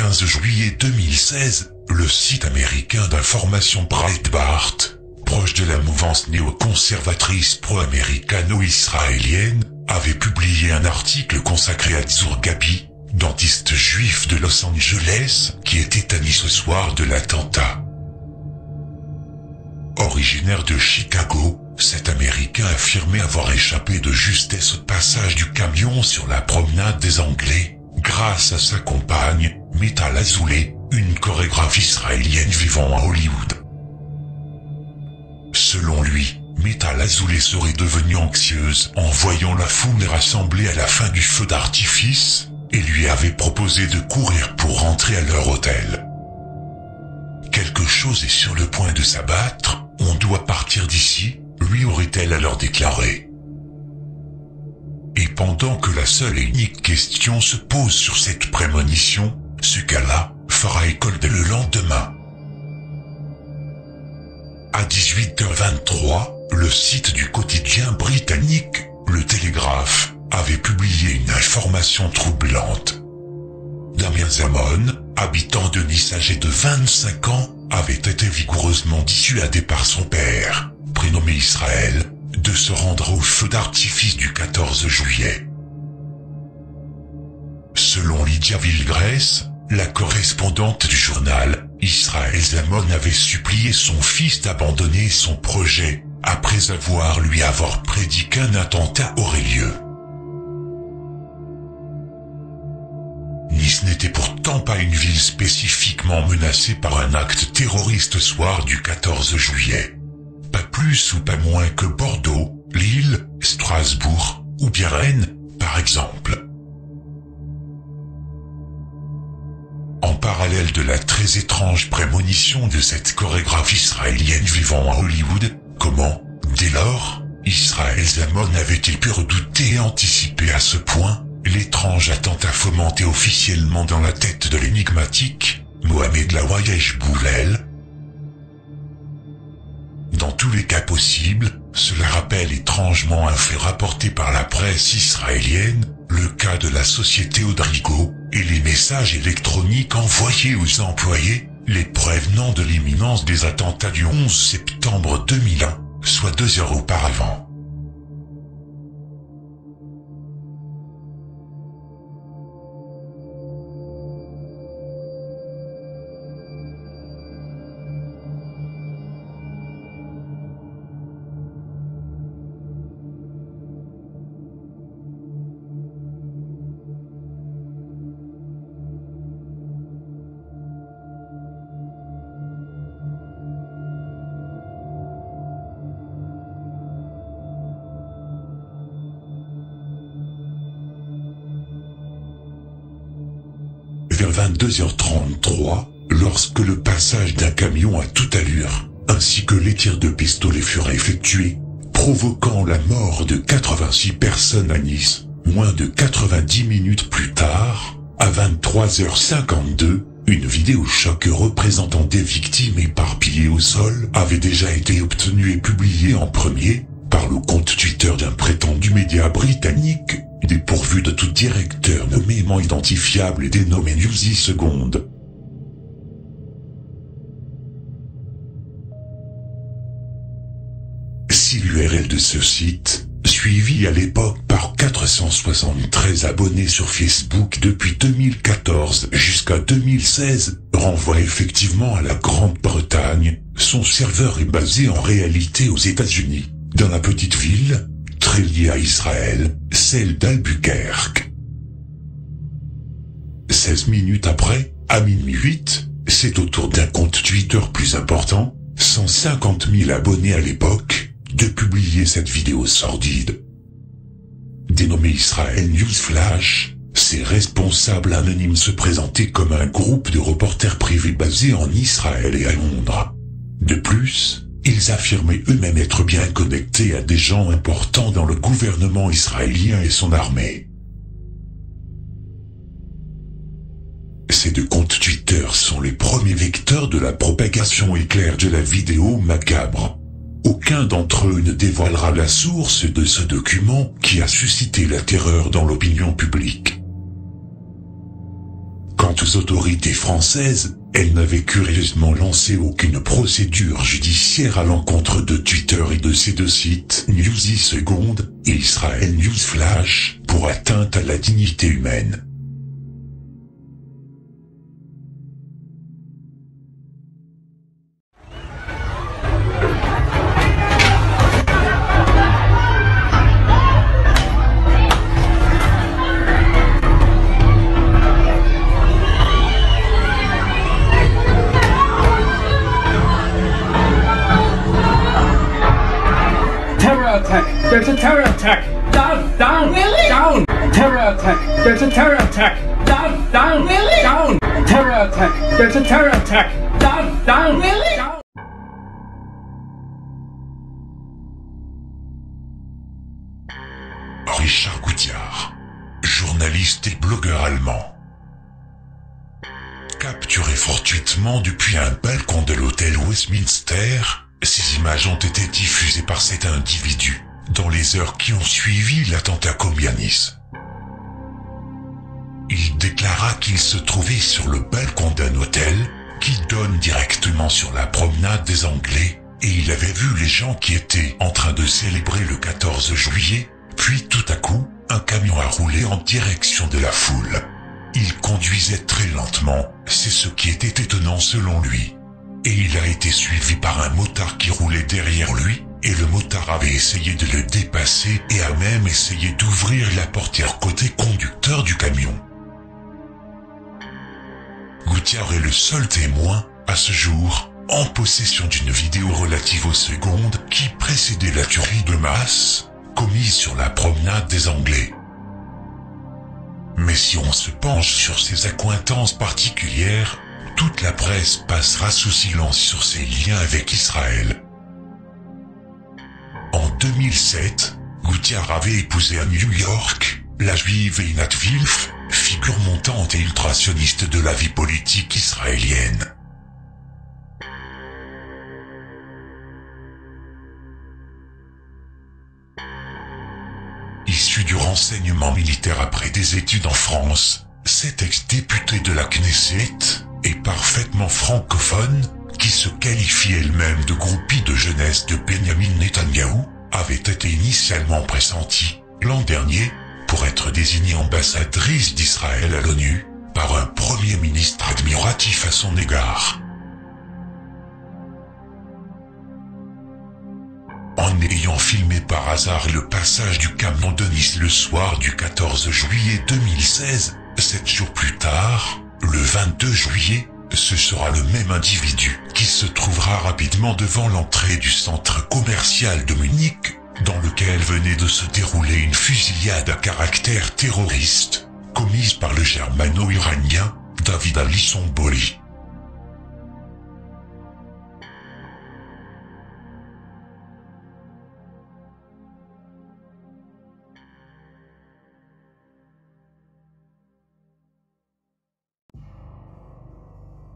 15 juillet 2016, le site américain d'information Breitbart, proche de la mouvance néoconservatrice pro-américano-israélienne, avait publié un article consacré à Tzur Gabi, dentiste juif de Los Angeles, qui était à Nice ce soir de l'attentat. Originaire de Chicago, cet Américain affirmait avoir échappé de justesse au passage du camion sur la promenade des Anglais, grâce à sa compagne, Mital Azoulay, une chorégraphe israélienne vivant à Hollywood. Selon lui, Mital Azoulay serait devenue anxieuse en voyant la foule rassemblée à la fin du feu d'artifice, et lui avait proposé de courir pour rentrer à leur hôtel. Quelque chose est sur le point de s'abattre, on doit partir d'ici, lui aurait-elle alors déclaré. Et pendant que la seule et unique question se pose sur cette prémonition, ce cas-là fera école dès le lendemain. À 18h23, le site du quotidien britannique, le Télégraphe, avait publié une information troublante. Damien Zamon, habitant de Nice âgé de 25 ans, avait été vigoureusement dissuadé par son père, prénommé Israël, de se rendre au feu d'artifice du 14 juillet. Selon Lydia Villegrès, la correspondante du journal, Israël Zamon avait supplié son fils d'abandonner son projet, après lui avoir prédit qu'un attentat aurait lieu. Nice n'était pourtant pas une ville spécifiquement menacée par un acte terroriste soir du 14 juillet. Pas plus ou pas moins que Bordeaux, Lille, Strasbourg, ou bien Rennes, par exemple. En parallèle de la très étrange prémonition de cette chorégraphe israélienne vivant à Hollywood, comment, dès lors, Israël Zamon avait-il pu redouter et anticiper à ce point l'étrange attentat fomenté officiellement dans la tête de l'énigmatique Mohamed Lawayesh Boulel? Dans tous les cas possibles, cela rappelle étrangement un fait rapporté par la presse israélienne, le cas de la société Audrigo, et les messages électroniques envoyés aux employés, les prévenant de l'imminence des attentats du 11 septembre 2001, soit 2 heures auparavant. Vers 22h33, lorsque le passage d'un camion à toute allure, ainsi que les tirs de pistolet furent effectués, provoquant la mort de 86 personnes à Nice, moins de 90 minutes plus tard, à 23h52, une vidéo choc représentant des victimes éparpillées au sol avait déjà été obtenue et publiée en premier, par le compte Twitter d'un prétendu média britannique, dépourvu de tout directeur nommément identifiable et dénommé Newsy Seconde. Si l'URL de ce site, suivi à l'époque par 473 abonnés sur Facebook depuis 2014 jusqu'à 2016, renvoie effectivement à la Grande-Bretagne, son serveur est basé en réalité aux États-Unis, dans la petite ville, très liée à Israël, celle d'Albuquerque. 16 minutes après, à minuit 8, c'est au tour d'un compte Twitter plus important, 150 000 abonnés à l'époque, de publier cette vidéo sordide. Dénommé Israël Newsflash, ces responsables anonymes se présentaient comme un groupe de reporters privés basés en Israël et à Londres. De plus, ils affirmaient eux-mêmes être bien connectés à des gens importants dans le gouvernement israélien et son armée. Ces deux comptes Twitter sont les premiers vecteurs de la propagation éclair de la vidéo macabre. Aucun d'entre eux ne dévoilera la source de ce document qui a suscité la terreur dans l'opinion publique. Quant aux autorités françaises, elles n'avaient curieusement lancé aucune procédure judiciaire à l'encontre de Twitter et de ses deux sites Newsy Seconde et Israel News Flash pour atteinte à la dignité humaine. Attack! There's a terror attack! Down! Down! Really? Down! Terror attack! There's a terror attack! Down! Down! Really? Down! Terror attack! There's a terror attack! Down! Down! Really? Down! Richard Gouttiard, journaliste et blogueur allemand. Capturé fortuitement depuis un balcon de l'hôtel Westminster, ces images ont été diffusées par cet individu dans les heures qui ont suivi l'attentat commis à Nice. Il déclara qu'il se trouvait sur le balcon d'un hôtel qui donne directement sur la promenade des Anglais et il avait vu les gens qui étaient en train de célébrer le 14 juillet, puis tout à coup, un camion a roulé en direction de la foule. Il conduisait très lentement, c'est ce qui était étonnant selon lui. Et il a été suivi par un motard qui roulait derrière lui, et le motard avait essayé de le dépasser et a même essayé d'ouvrir la portière côté conducteur du camion. Gouttiard est le seul témoin, à ce jour, en possession d'une vidéo relative aux secondes qui précédait la tuerie de masse, commise sur la promenade des Anglais. Mais si on se penche sur ces accointances particulières, toute la presse passera sous silence sur ses liens avec Israël. En 2007, Gouttiard avait épousé à New York la juive Einat Wilf, figure montante et ultrationniste de la vie politique israélienne. Issu du renseignement militaire après des études en France, cet ex-député de la Knesset est parfaitement francophone, qui se qualifie elle-même de groupie de jeunesse de Benjamin Netanyahou, avait été initialement pressentie, l'an dernier, pour être désignée ambassadrice d'Israël à l'ONU, par un premier ministre admiratif à son égard. En ayant filmé par hasard le passage du camion de Nice le soir du 14 juillet 2016, 7 jours plus tard, le 22 juillet, ce sera le même individu qui se trouvera rapidement devant l'entrée du centre commercial de Munich, dans lequel venait de se dérouler une fusillade à caractère terroriste, commise par le germano-iranien David Alisson Boli.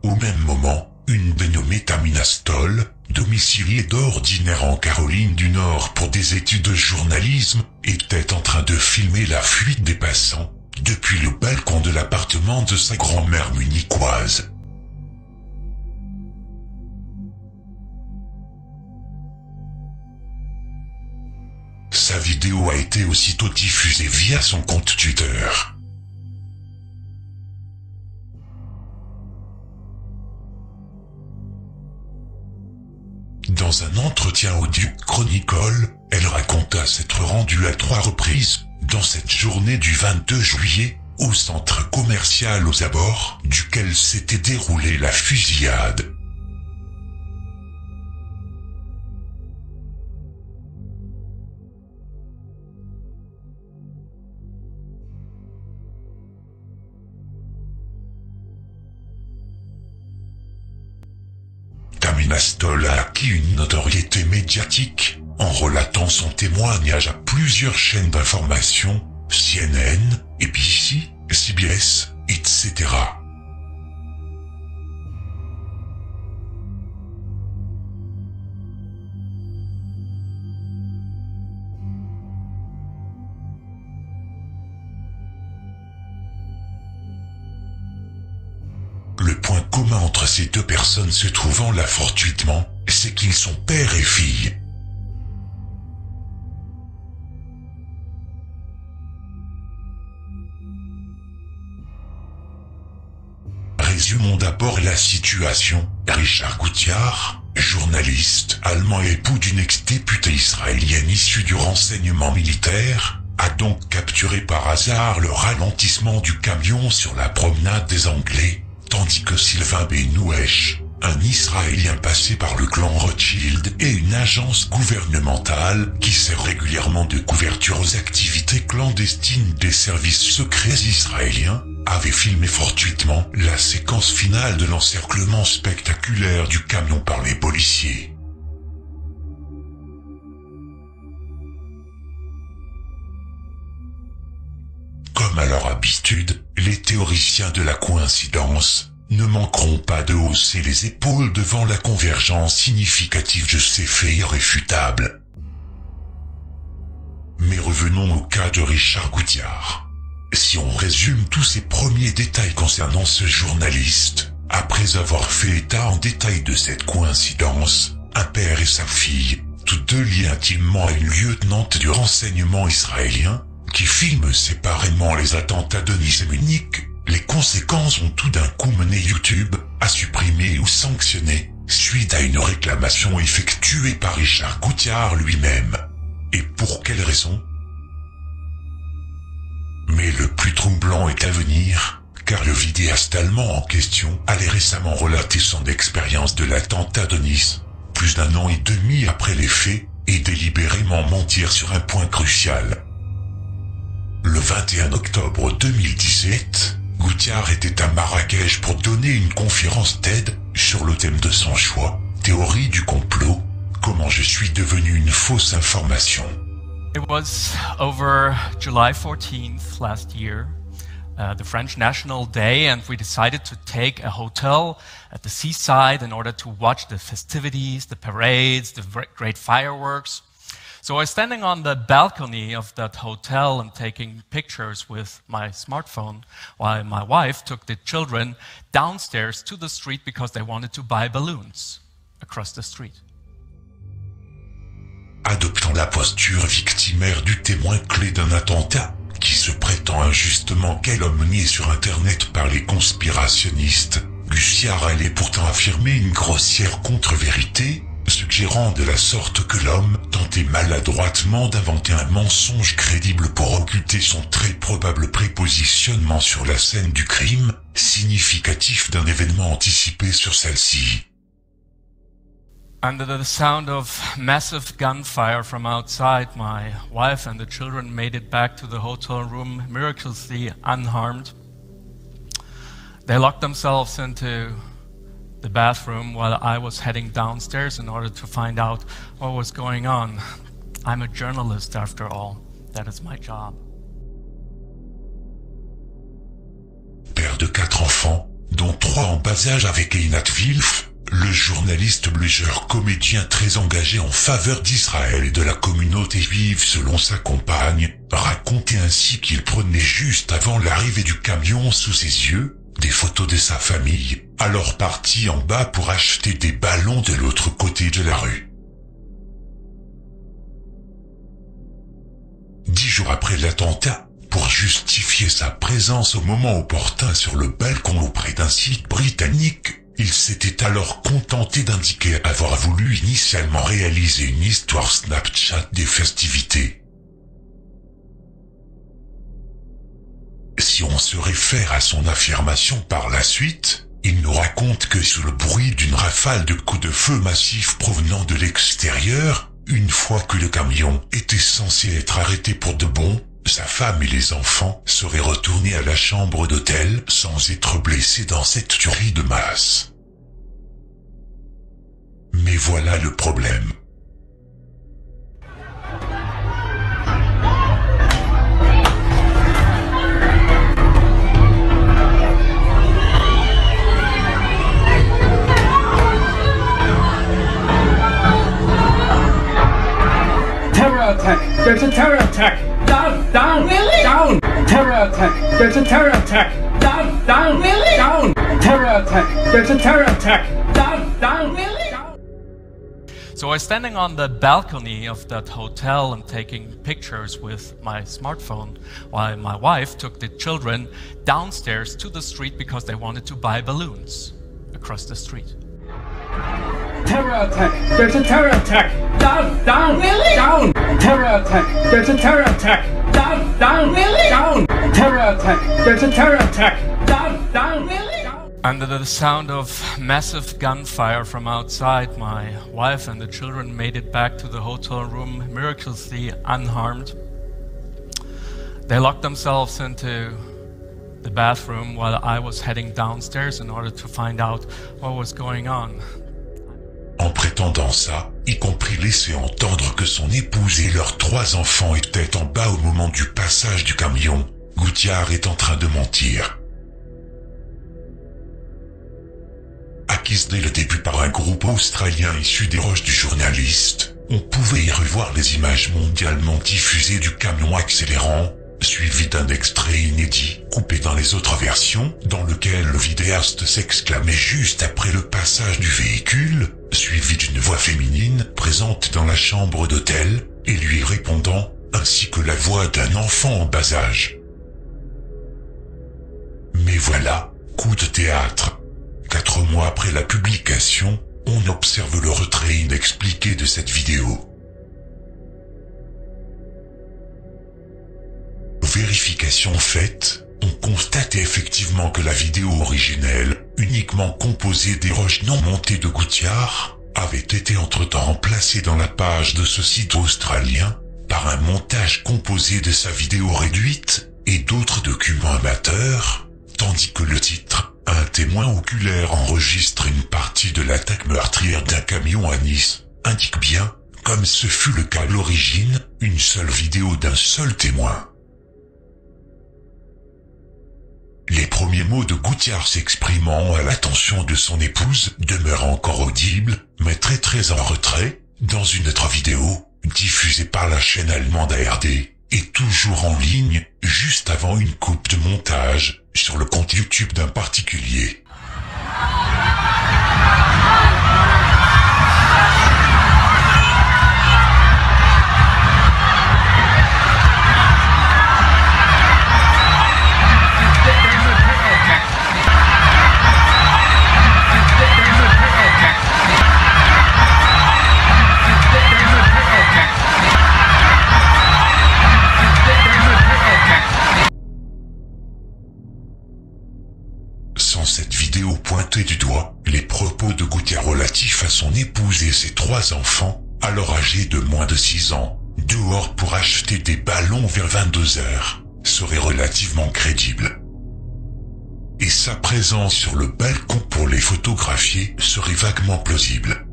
Au même moment, une dénommée Tamina Stoll, domiciliée d'ordinaire en Caroline du Nord pour des études de journalisme, était en train de filmer la fuite des passants, depuis le balcon de l'appartement de sa grand-mère munichoise. Sa vidéo a été aussitôt diffusée via son compte Twitter. Dans un entretien audio Chronicle, elle raconta s'être rendue à 3 reprises, dans cette journée du 22 juillet, au centre commercial aux abords duquel s'était déroulée la fusillade. Tamina Stoll a acquis une notoriété médiatique en relatant son témoignage à plusieurs chaînes d'information, CNN, ABC, CBS, etc. Le point commun entre ces deux personnes se trouvant là fortuitement, c'est qu'ils sont père et fille. Résumons d'abord la situation. Richard Gouthiard, journaliste allemand et époux d'une ex-députée israélienne issue du renseignement militaire, a donc capturé par hasard le ralentissement du camion sur la promenade des Anglais, tandis que Sylvain Benouesh, un Israélien passé par le clan Rothschild et une agence gouvernementale qui sert régulièrement de couverture aux activités clandestines des services secrets israéliens, avait filmé fortuitement la séquence finale de l'encerclement spectaculaire du camion par les policiers. Comme à leur habitude, les théoriciens de la coïncidence ne manqueront pas de hausser les épaules devant la convergence significative de ces faits irréfutables. Mais revenons au cas de Richard Gouthiard. Si on résume tous ces premiers détails concernant ce journaliste, après avoir fait état en détail de cette coïncidence, un père et sa fille, tous deux liés intimement à une lieutenante du renseignement israélien, qui filment séparément les attentats de Nice et Munich, les conséquences ont tout d'un coup mené YouTube à supprimer ou sanctionner, suite à une réclamation effectuée par Richard Gouthiard lui-même. Et pour quelle raison ? Mais le plus troublant est à venir, car le vidéaste allemand en question allait récemment relater son expérience de l'attentat de Nice, plus d'un an et demi après les faits, et délibérément mentir sur un point crucial. Le 21 octobre 2017, Gouthiard était à Marrakech pour donner une conférence TED sur le thème de son choix, théorie du complot, comment je suis devenu une fausse information. It was over July 14th last year, the French National Day, and we decided to take a hotel at the seaside in order to watch the festivities, the parades, the great fireworks. So I was standing on the balcony of that hotel and taking pictures with my smartphone while my wife took the children downstairs to the street because they wanted to buy balloons across the street. Adoptant la posture victimaire du témoin clé d'un attentat, qui se prétend injustement calomnié sur Internet par les conspirationnistes, Gouthiard allait pourtant affirmer une grossière contre-vérité, suggérant de la sorte que l'homme tentait maladroitement d'inventer un mensonge crédible pour occulter son très probable prépositionnement sur la scène du crime, significatif d'un événement anticipé sur celle-ci. Under the sound of massive gunfire from outside, my wife and the children made it back to the hotel room miraculously unharmed. They locked themselves into the bathroom while I was heading downstairs in order to find out what was going on. I'm a journalist after all. That is my job. Père de 4 enfants, dont 3 en bas âge avec Einat Wilf, le journaliste blogeur comédien très engagé en faveur d'Israël et de la communauté juive selon sa compagne, racontait ainsi qu'il prenait juste avant l'arrivée du camion sous ses yeux des photos de sa famille, alors partie en bas pour acheter des ballons de l'autre côté de la rue. 10 jours après l'attentat, pour justifier sa présence au moment opportun sur le balcon auprès d'un site britannique, il s'était alors contenté d'indiquer avoir voulu initialement réaliser une histoire Snapchat des festivités. Si on se réfère à son affirmation par la suite, il nous raconte que sous le bruit d'une rafale de coups de feu massifs provenant de l'extérieur, une fois que le camion était censé être arrêté pour de bon, sa femme et les enfants seraient retournés à la chambre d'hôtel sans être blessés dans cette tuerie de masse. Mais voilà le problème. Terror attack! There's a terror attack! Down! Down! Really? Down! Terror attack! There's a terror attack! Down! Down! Really? Down! Terror terror attack! There's a terror attack! Down! Really? So I was standing on the balcony of that hotel and taking pictures with my smartphone while my wife took the children downstairs to the street because they wanted to buy balloons across the street. Terror attack! There's a terror attack! Down! Really? Down! Terror attack! There's a terror attack! Down! Really? Down! Terror attack! There's a terror attack! Down! Really? Under the sound of massive gunfire from outside, my wife and the children made it back to the hotel room miraculously unharmed. They locked themselves into the bathroom while I was heading downstairs in order to find out what was going on. En prétendant ça, y compris laisser entendre que son épouse et leurs 3 enfants étaient en bas au moment du passage du camion, Goutiard est en train de mentir. Acquis dès le début par un groupe australien issu des roches du journaliste, on pouvait y revoir les images mondialement diffusées du camion accélérant, suivi d'un extrait inédit, coupé dans les autres versions, dans lequel le vidéaste s'exclamait juste après le passage du véhicule, suivi d'une voix féminine présente dans la chambre d'hôtel, et lui répondant, ainsi que la voix d'un enfant en bas âge. Mais voilà, coup de théâtre. 4 mois après la publication, on observe le retrait inexpliqué de cette vidéo. Vérification faite, on constate effectivement que la vidéo originelle, uniquement composée des roches non montées de Goutiard, avait été entre-temps remplacée dans la page de ce site australien par un montage composé de sa vidéo réduite et d'autres documents amateurs, tandis que le titre, un témoin oculaire enregistre une partie de l'attaque meurtrière d'un camion à Nice, indique bien, comme ce fut le cas à l'origine, une seule vidéo d'un seul témoin. Les premiers mots de Goutiard s'exprimant à l'attention de son épouse demeurent encore audibles, mais très en retrait, dans une autre vidéo, diffusée par la chaîne allemande ARD, et toujours en ligne, juste avant une coupe de montage, sur le compte YouTube d'un particulier. Sans cette vidéo pointée du doigt, les propos de Goutiard relatifs à son épouse et ses 3 enfants, alors âgés de moins de 6 ans, dehors pour acheter des ballons vers 22 heures, seraient relativement crédibles. Et sa présence sur le balcon pour les photographier serait vaguement plausible.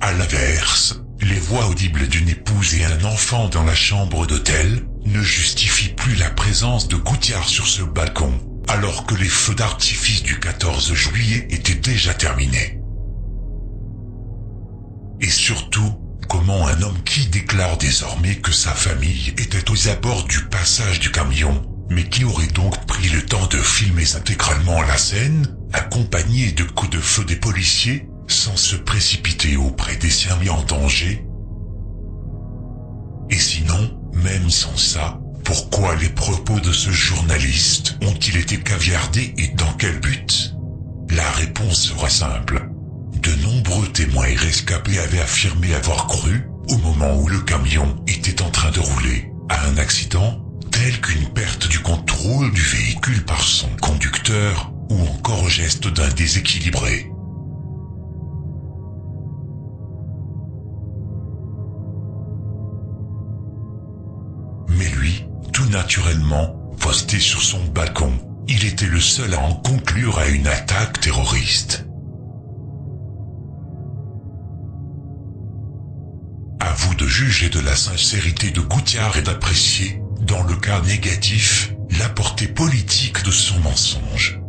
À l'inverse, les voix audibles d'une épouse et un enfant dans la chambre d'hôtel ne justifient plus la présence de Goutiard sur ce balcon, alors que les feux d'artifice du 14 juillet étaient déjà terminés. Et surtout, comment un homme qui déclare désormais que sa famille était aux abords du passage du camion, mais qui aurait donc pris le temps de filmer intégralement la scène, accompagné de coups de feu des policiers, sans se précipiter auprès des siens mis en danger? Et sinon, même sans ça, pourquoi les propos de ce journaliste ont-ils été caviardés et dans quel but? La réponse sera simple. De nombreux témoins et rescapés avaient affirmé avoir cru, au moment où le camion était en train de rouler, à un accident, tel qu'une perte du contrôle du véhicule par son conducteur, ou encore au geste d'un déséquilibré. Mais lui, tout naturellement, posté sur son balcon, il était le seul à en conclure à une attaque terroriste. À vous de juger de la sincérité de Goutiard et d'apprécier, dans le cas négatif, la portée politique de son mensonge.